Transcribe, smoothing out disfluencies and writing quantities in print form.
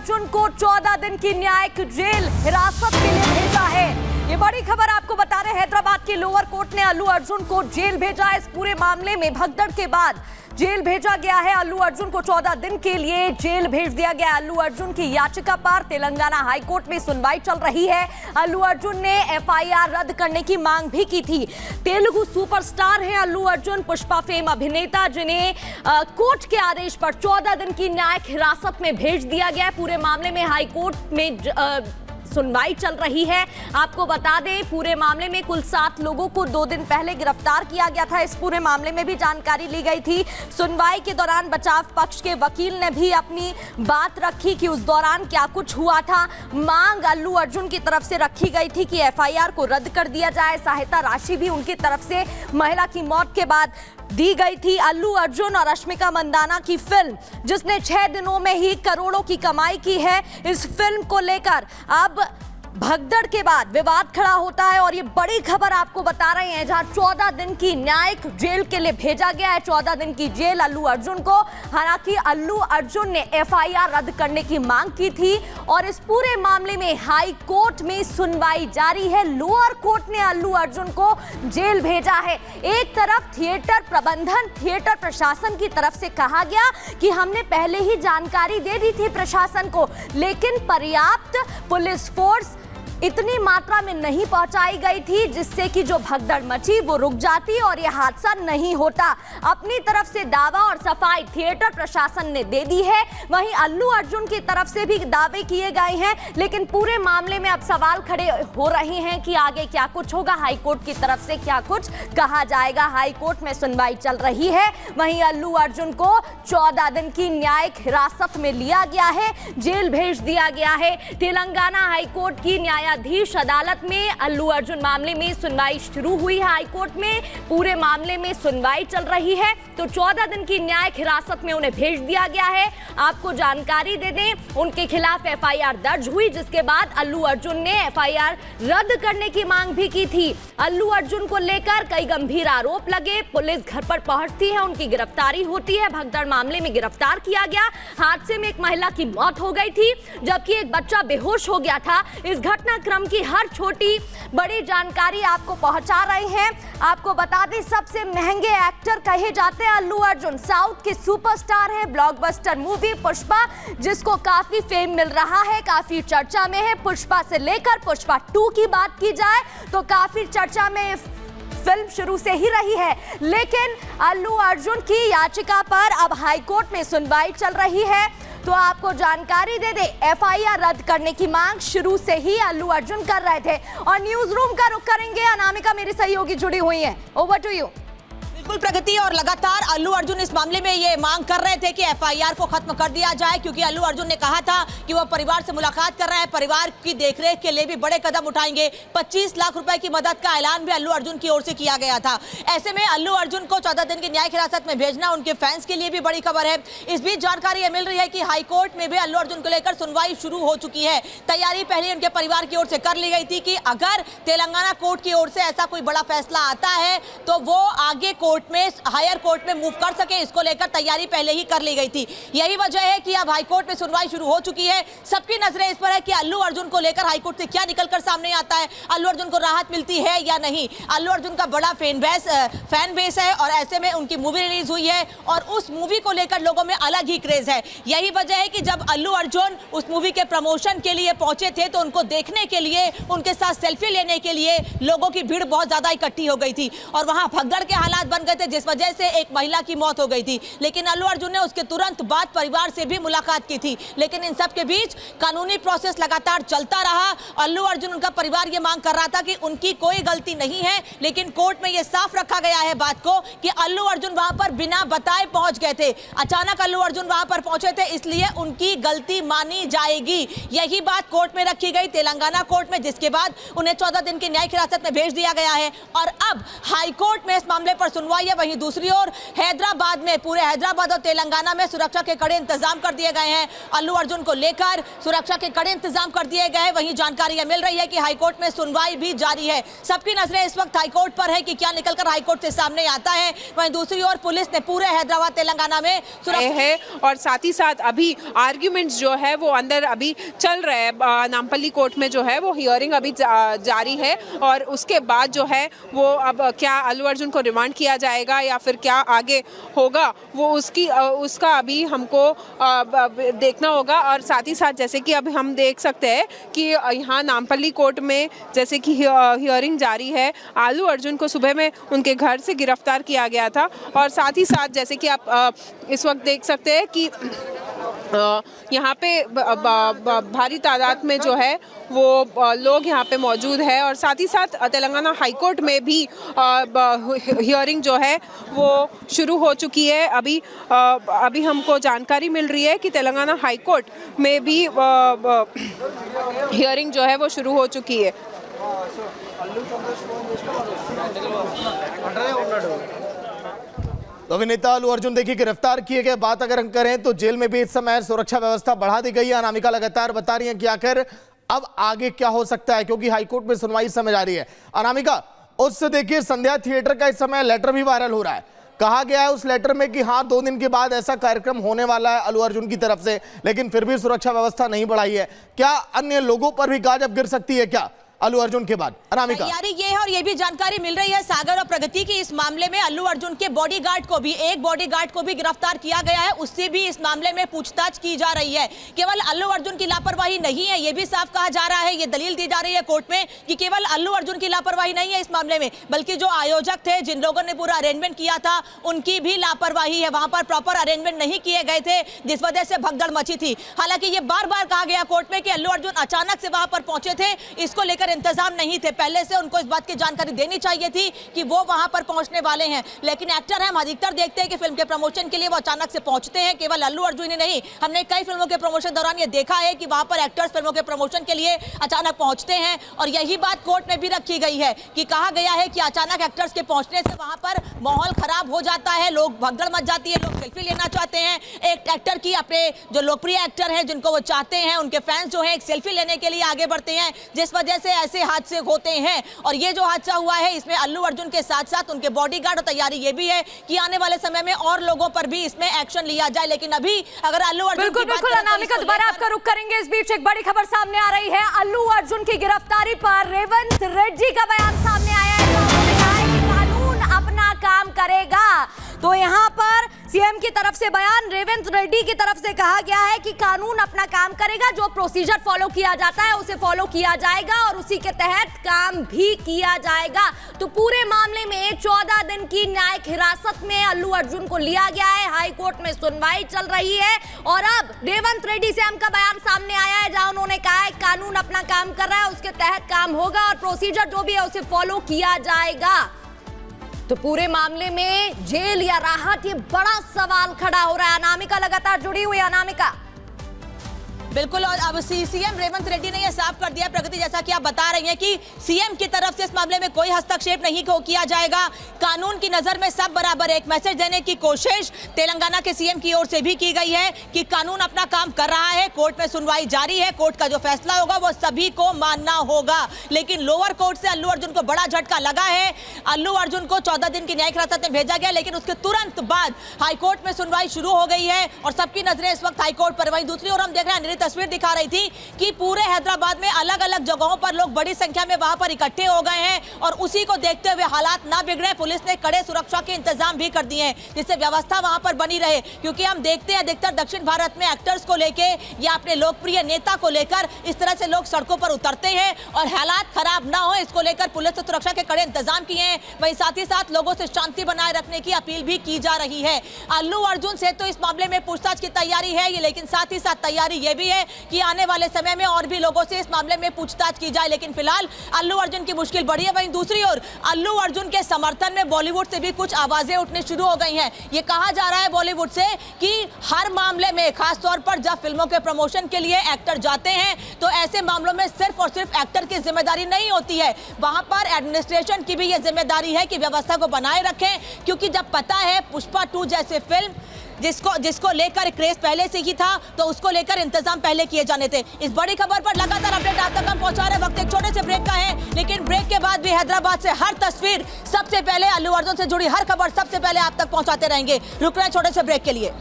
अर्जुन को 14 दिन की न्यायिक जेल हिरासत के लिए भेजा है। ये बड़ी खबर आपको बता रहे हैं। हैदराबाद के लोअर कोर्ट ने अल्लू अर्जुन को जेल भेजा है। इस पूरे मामले में भगदड़ के बाद जेल भेजा गया है। अल्लू अर्जुन को 14 दिन के लिए जेल भेज दिया गया। अल्लू अर्जुन की याचिका पर तेलंगाना हाईकोर्ट में सुनवाई चल रही है। अल्लू अर्जुन ने एफआईआर रद्द करने की मांग भी की थी। तेलुगु सुपरस्टार हैं अल्लू अर्जुन, पुष्पा फेम अभिनेता, जिन्हें कोर्ट के आदेश पर 14 दिन की न्यायिक हिरासत में भेज दिया गया है। पूरे मामले में हाईकोर्ट में सुनवाई चल रही है। आपको बता दें, पूरे मामले में कुल 7 लोगों को 2 दिन पहले गिरफ्तार किया गया था। इस पूरे मामले में भी जानकारी ली गई थी। सुनवाई के दौरान बचाव पक्ष के वकील ने भी अपनी बात रखी कि उस दौरान क्या कुछ हुआ था। मांग अल्लू अर्जुन की तरफ से रखी गई थी कि एफआईआर को रद्द कर दिया जाए। सहायता राशि भी उनकी तरफ से महिला की मौत के बाद दी गई थी। अल्लू अर्जुन और रश्मिका मंदाना की फिल्म, जिसने 6 दिनों में ही करोड़ों की कमाई की है, इस फिल्म को लेकर अब भगदड़ के बाद विवाद खड़ा होता है। और ये बड़ी खबर आपको बता रहे हैं, जहां 14 दिन की न्यायिक जेल के लिए भेजा गया है। 14 दिन की जेल अल्लू अर्जुन को। हालांकि अल्लू अर्जुन ने एफआईआर रद्द करने की मांग की थी और इस पूरे मामले में हाई कोर्ट में सुनवाई जारी है। लोअर कोर्ट ने अल्लू अर्जुन को जेल भेजा है। एक तरफ थिएटर प्रबंधन, थिएटर प्रशासन की तरफ से कहा गया कि हमने पहले ही जानकारी दे दी थी प्रशासन को, लेकिन पर्याप्त पुलिस फोर्स इतनी मात्रा में नहीं पहुंचाई गई थी जिससे कि जो भगदड़ मची वो रुक जाती और यह हादसा नहीं होता। अपनी तरफ से दावा और सफाई थिएटर प्रशासन ने दे दी है। वहीं अल्लू अर्जुन की तरफ से भी दावे किए गए हैं, लेकिन पूरे मामले में अब सवाल खड़े हो रहे हैं कि आगे क्या कुछ होगा। हाईकोर्ट की तरफ से क्या कुछ कहा जाएगा। हाईकोर्ट में सुनवाई चल रही है। वहीं अल्लू अर्जुन को 14 दिन की न्यायिक हिरासत में लिया गया है, जेल भेज दिया गया है। तेलंगाना हाईकोर्ट की न्यायाधीश अदालत में अल्लू अर्जुन मामले में सुनवाई शुरू हुई है। हाईकोर्ट में पूरे मामले में सुनवाई चल रही है, तो 14 दिन की न्यायिक हिरासत में उन्हें भेज दिया गया है। आपको जानकारी दे दें, उनके खिलाफ एफआईआर दर्ज हुई, जिसके बाद अल्लू अर्जुन ने एफआईआर रद्द करने की मांग भी की थी। अल्लू अर्जुन को लेकर कई गंभीर आरोप लगे। पुलिस घर पर पहुंचती है, उनकी गिरफ्तारी होती है। भगदड़ मामले में गिरफ्तार किया गया। हादसे में एक महिला की मौत हो गई थी, जबकि एक बच्चा बेहोश हो गया था। इस घटनाक्रम की हर छोटी बड़ी जानकारी आपको पहुंचा रहे हैं। आपको बता दें, सबसे महंगे एक्टर कहे जाते हैं अल्लू अर्जुन। साउथ के सुपरस्टार हैं। ब्लॉकबस्टर मूवी पुष्पा, जिसको काफी फेम मिल रहा है, काफी चर्चा में है। पुष्पा से लेकर पुष्पा 2 की बात की जाए तो काफी चर्चा में फिल्म शुरू से ही रही है। लेकिन अल्लू अर्जुन की याचिका पर अब हाईकोर्ट में सुनवाई चल रही है। तो आपको जानकारी दे दे, एफआईआर रद्द करने की मांग शुरू से ही अल्लू अर्जुन कर रहे थे। और न्यूज रूम का रुख करेंगे, अनामिका मेरी सहयोगी जुड़ी हुई है। Over to you. बिल्कुल प्रगति, और लगातार अल्लू अर्जुन इस मामले में ये मांग कर रहे थे कि एफआईआर को खत्म कर दिया जाए, क्योंकि अल्लू अर्जुन ने कहा था कि वो परिवार से मुलाकात कर रहे हैं, परिवार की देखरेख के लिए भी बड़े कदम उठाएंगे। 25 लाख रुपए की मदद का ऐलान भी अल्लू अर्जुन की ओर से किया गया था। ऐसे में अल्लू अर्जुन को 14 दिन की न्यायिक हिरासत में भेजना उनके फैंस के लिए भी बड़ी खबर है। इस बीच जानकारी मिल रही है कि हाईकोर्ट में भी अल्लू अर्जुन को लेकर सुनवाई शुरू हो चुकी है। तैयारी पहले उनके परिवार की ओर से कर ली गई थी कि अगर तेलंगाना कोर्ट की ओर से ऐसा कोई बड़ा फैसला आता है तो वो आगे कोर्ट में, हायर कोर्ट में मूव कर सके। इसको लेकर तैयारी पहले ही कर ली गई थी। यही वजह है कि अब हाईकोर्ट में सुनवाई शुरू हो चुकी है। सबकी नजरें इस पर है कि अल्लू अर्जुन को लेकर हाईकोर्ट से क्या निकलकर सामने आता है। अल्लू अर्जुन को राहत मिलती है या नहीं। अल्लू अर्जुन का बड़ा फैन बेस है और ऐसे में उनकी मूवी रिलीज हुई है और उस मूवी को लेकर लोगों में अलग ही क्रेज है। यही वजह है कि जब अल्लू अर्जुन उस मूवी के प्रमोशन के लिए पहुंचे थे तो उनको देखने के लिए, उनके साथ सेल्फी लेने के लिए लोगों की भीड़ बहुत ज्यादा इकट्ठी हो गई थी और वहां भगदड़ के हालात बन गए थे, जिस वजह से एक महिला की मौत हो गई थी। लेकिन अल्लू अर्जुन ने उसके तुरंत बाद परिवार से भी मुलाकात की थी। लेकिन इन सब के बीच कानूनी प्रोसेस लगातार चलता रहा। अल्लू अर्जुन, उनका परिवार ये मांग कर रहा था कि उनकी कोई गलती नहीं है, लेकिन कोर्ट में ये साफ रखा गया है बात को कि अल्लू अर्जुन वहां पर बिना बताए पहुंच गए थे। अचानक अल्लू अर्जुन वहां पर पहुंचे थे, इसलिए उनकी गलती मानी जाएगी। यही बात कोर्ट में रखी गई, तेलंगाना कोर्ट में, जिसके बाद उन्हें 14 दिन की न्यायिक हिरासत में भेज दिया गया है। और अब हाईकोर्ट में इस मामले पर सुनवाई सुनवाई है। वहीं दूसरी ओर हैदराबाद में, पूरे हैदराबाद और तेलंगाना में सुरक्षा के कड़े इंतजाम कर दिए गए हैं। अल्लू अर्जुन को लेकर सुरक्षा के कड़े इंतजाम कर दिए गए हैं। वहीं जानकारी यह मिल रही है कि हाईकोर्ट में सुनवाई भी जारी है। सबकी नजरें इस वक्त हाईकोर्ट पर है कि क्या निकलकर हाईकोर्ट से सामने आता है। वहीं दूसरी ओर पुलिस ने पूरे हैदराबाद तेलंगाना में सुरक्षा है और साथ ही साथ अभी आर्ग्यूमेंट्स जो है वो अंदर अभी चल रहे हैं। नामपल्ली कोर्ट में जो है वो हियरिंग अभी जारी है और उसके बाद जो है वो अब क्या अल्लू अर्जुन को रिमांड किया जाएगा या फिर क्या आगे होगा वो उसका अभी हमको देखना होगा। और साथ ही साथ जैसे कि अब हम देख सकते हैं कि यहाँ नामपल्ली कोर्ट में जैसे कि हियरिंग जारी है। अल्लू अर्जुन को सुबह में उनके घर से गिरफ्तार किया गया था और साथ ही साथ जैसे कि आप इस वक्त देख सकते हैं कि यहाँ पे भारी तादाद में जो है वो लोग यहाँ पे मौजूद है। और साथ ही साथ तेलंगाना हाई कोर्ट में भी हियरिंग जो है वो शुरू हो चुकी है। अभी हमको जानकारी मिल रही है कि तेलंगाना हाई कोर्ट में भी हियरिंग जो है वो शुरू हो चुकी है। तो अभिनेता अल्लू अर्जुन देखिए गिरफ्तार किए गए। बात अगर हम करें तो जेल में भी इस समय सुरक्षा व्यवस्था बढ़ा दी गई है। अनामिका लगातार बता रही है कि आखिर अब आगे क्या हो सकता है, क्योंकि हाईकोर्ट में सुनवाई इस समय जारी है। अनामिका, उससे देखिए संध्या थिएटर का इस समय लेटर भी वायरल हो रहा है। कहा गया है उस लेटर में कि हाँ 2 दिन के बाद ऐसा कार्यक्रम होने वाला है अल्लू अर्जुन की तरफ से, लेकिन फिर भी सुरक्षा व्यवस्था नहीं बढ़ाई है। क्या अन्य लोगों पर भी गाज अब गिर सकती है क्या अल्लू अर्जुन के बाद? अनामिका, तैयारी ये है और ये भी जानकारी मिल रही है सागर और प्रगति की इस मामले में अल्लू अर्जुन के बॉडीगार्ड को भी, एक बॉडीगार्ड को भी गिरफ्तार किया गया है। उससे भी इस मामले में पूछताछ की जा रही है। केवल अल्लू अर्जुन की लापरवाही नहीं है, ये भी साफ कहा जा रहा है, ये दलील दी जा रही है कोर्ट में कि केवल अल्लू अर्जुन की लापरवाही नहीं है इस मामले में, बल्कि जो आयोजक थे, जिन लोगों ने पूरा अरेंजमेंट किया था, उनकी भी लापरवाही है। वहां पर प्रॉपर अरेंजमेंट नहीं किए गए थे, जिस वजह से भगदड़ मची थी। हालांकि ये बार बार कहा गया कोर्ट में कि अल्लू अर्जुन अचानक से वहां पर पहुंचे थे, इसको लेकर इंतजाम नहीं थे। पहले से उनको इस बात की जानकारी देनी चाहिए थी कि वो वहां पर पहुंचने वाले हैं। लेकिन एक्टर हैं, हम अधिकतर देखते हैं कि फिल्म के प्रमोशन के लिए वो अचानक से पहुंचते हैं। केवल अल्लू अर्जुन ही नहीं, हमने कई फिल्मों के प्रमोशन दौरान ये देखा है कि वहां पर एक्टर्स फिल्मों के प्रमोशन के लिए अचानक पहुंचते हैं। और यही बात कोर्ट में भी रखी गई है कि कहा गया है कि अचानक एक्टर्स के पहुंचने से वहां पर माहौल खराब हो जाता है, लोग भगदड़ मच जाती है, लोग सेल्फी लेना चाहते हैं। एक एक्टर की, अपने जो लोकप्रिय एक्टर हैं जिनको वो चाहते हैं, उनके फैंस जो हैं एक सेल्फी लेने के लिए आगे बढ़ते हैं, जिस वजह से ऐसे हादसे होते हैं। और ये जो हादसा हुआ है इसमें अल्लू अर्जुन के साथ साथ उनके बॉडीगार्ड, और तैयारी ये भी है कि आने वाले समय में और लोगों पर भी इसमें एक्शन लिया जाए। लेकिन अभी अगर अल्लू अर्जुन बिल्कुल अनामिका, दोबारा आपका रुख करेंगे। इस बीच एक बड़ी खबर सामने आ रही है। अल्लू अर्जुन की गिरफ्तारी पर रेवंत रेड्डी का बयान सामने आया है। उन्होंने कहा है कि कानून अपना काम करेगा। तो यहाँ पर सीएम की तरफ से बयान, रेवंत रेड्डी की तरफ से कहा गया है कि कानून अपना काम करेगा, जो प्रोसीजर फॉलो किया जाता है उसे फॉलो किया जाएगा और उसी के तहत काम भी किया जाएगा। तो पूरे मामले में 14 दिन की न्यायिक हिरासत में अल्लू अर्जुन को लिया गया है। हाई कोर्ट में सुनवाई चल रही है और अब रेवंत रेड्डी सीएम का बयान सामने आया है, जहां उन्होंने कहा है कानून अपना काम कर रहा है, उसके तहत काम होगा और प्रोसीजर जो भी है उसे फॉलो किया जाएगा। तो पूरे मामले में जेल या राहत, ये बड़ा सवाल खड़ा हो रहा है। अनामिका लगातार जुड़ी हुई है। अनामिका, बिल्कुल, और अब सीएम रेवंत रेड्डी ने यह साफ कर दिया प्रगति, जैसा कि आप बता रही हैं कि सीएम की तरफ से इस मामले में कोई हस्तक्षेप नहीं किया जाएगा। कानून की नजर में सब बराबर। एक मैसेज देने की कोशिश तेलंगाना के सीएम की ओर से भी की गई है कि कानून अपना काम कर रहा है, कोर्ट में सुनवाई जारी है, कोर्ट का जो फैसला होगा वो सभी को मानना होगा। लेकिन लोअर कोर्ट से अल्लू अर्जुन को बड़ा झटका लगा है। अल्लू अर्जुन को 14 दिन की न्यायिक हिरासत में भेजा गया, लेकिन उसके तुरंत बाद हाईकोर्ट में सुनवाई शुरू हो गई है और सबकी नजरें इस वक्त हाईकोर्ट पर। वहीं दूसरी ओर हम देख रहे हैं, तस्वीर दिखा रही थी कि पूरे हैदराबाद में अलग अलग जगहों पर लोग बड़ी संख्या में वहां पर इकट्ठे हो गए हैं और उसी को देखते हुए हालात ना बिगड़े, पुलिस ने कड़े सुरक्षा के इंतजाम भी कर दिए हैं, जिससे व्यवस्था वहां पर बनी रहे। क्योंकि हम देखते हैं अधिकतर दक्षिण भारत में एक्टर्स को लेके या अपने लोकप्रिय नेता को लेकर इस तरह से लोग सड़कों पर उतरते हैं और हालात खराब ना हो, इसको लेकर पुलिस ने सुरक्षा के कड़े इंतजाम किए हैं। वहीं साथ ही साथ लोगों से शांति बनाए रखने की अपील भी की जा रही है। अल्लू अर्जुन से तो इस मामले में पूछताछ की तैयारी है, लेकिन साथ ही साथ तैयारी यह भी है कि आने वाले समय में और भी लोगों से इस मामले में पूछताछ की जाए, लेकिन फिलहाल अल्लू अर्जुन की मुश्किल बढ़ी है। वहीं दूसरी ओर अल्लू अर्जुन के समर्थन में बॉलीवुड से भी कुछ आवाजें उठनी शुरू हो गई हैं। ये कहा जा रहा है बॉलीवुड से कि हर मामले में, खासतौर पर जब फिल्मों के प्रमोशन के लिए एक्टर जाते हैं, तो ऐसे मामलों में सिर्फ और सिर्फ एक्टर की जिम्मेदारी नहीं होती है, वहां पर एडमिनिस्ट्रेशन की भी ये जिम्मेदारी है कि व्यवस्था को बनाए रखें। क्योंकि जब पता है पुष्पा 2 जैसे फिल्म जिसको लेकर क्रेज पहले से ही था, तो उसको लेकर इंतजाम पहले किए जाने थे। इस बड़ी खबर पर लगातार अपडेट आप तक हम पहुंचा रहे। वक्त एक छोटे से ब्रेक का है, लेकिन ब्रेक के बाद भी हैदराबाद से हर तस्वीर सबसे पहले, अल्लू अर्जुन से जुड़ी हर खबर सबसे पहले आप तक पहुंचाते रहेंगे। रुक रहे हैं छोटे से ब्रेक के लिए।